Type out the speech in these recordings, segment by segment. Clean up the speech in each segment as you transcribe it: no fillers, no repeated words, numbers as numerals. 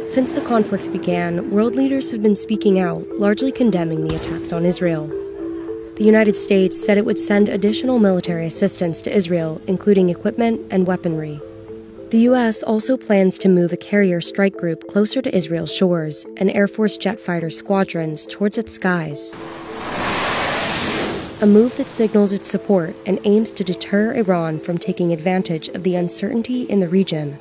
Since the conflict began, world leaders have been speaking out, largely condemning the attacks on Israel. The United States said it would send additional military assistance to Israel, including equipment and weaponry. The U.S. also plans to move a carrier strike group closer to Israel's shores and Air Force jet fighter squadrons towards its skies. A move that signals its support and aims to deter Iran from taking advantage of the uncertainty in the region.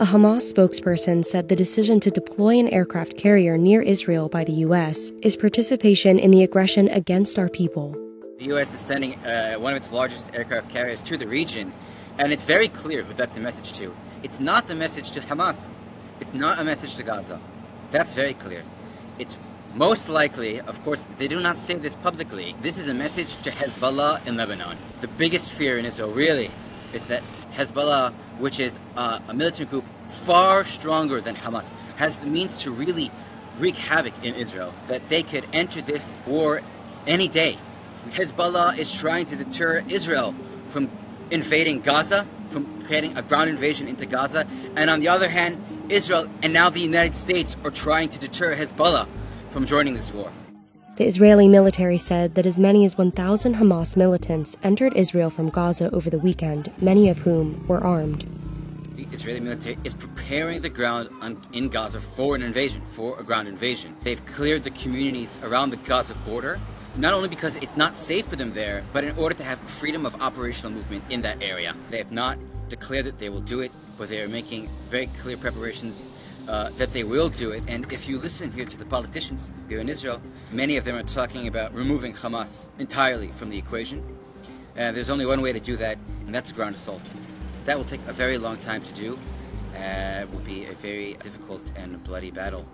A Hamas spokesperson said the decision to deploy an aircraft carrier near Israel by the U.S. is participation in the aggression against our people. The U.S. is sending one of its largest aircraft carriers to the region, and it's very clear who that's a message to. It's not the message to Hamas. It's not a message to Gaza. That's very clear. It's most likely, of course, they do not say this publicly, this is a message to Hezbollah in Lebanon. The biggest fear in Israel, really, is that Hezbollah, which is a militant group far stronger than Hamas, has the means to really wreak havoc in Israel, that they could enter this war any day. Hezbollah is trying to deter Israel from invading Gaza, from creating a ground invasion into Gaza, and on the other hand, Israel and now the United States are trying to deter Hezbollah from joining this war. The Israeli military said that as many as 1,000 Hamas militants entered Israel from Gaza over the weekend, many of whom were armed. The Israeli military is preparing the ground in Gaza for an invasion, for a ground invasion. They've cleared the communities around the Gaza border, not only because it's not safe for them there, but in order to have freedom of operational movement in that area. They have not declared that they will do it, but they are making very clear preparations that they will do it. And if you listen here to the politicians here in Israel, many of them are talking about removing Hamas entirely from the equation. There's only one way to do that, and that's a ground assault. That will take a very long time to do. It will be a very difficult and bloody battle.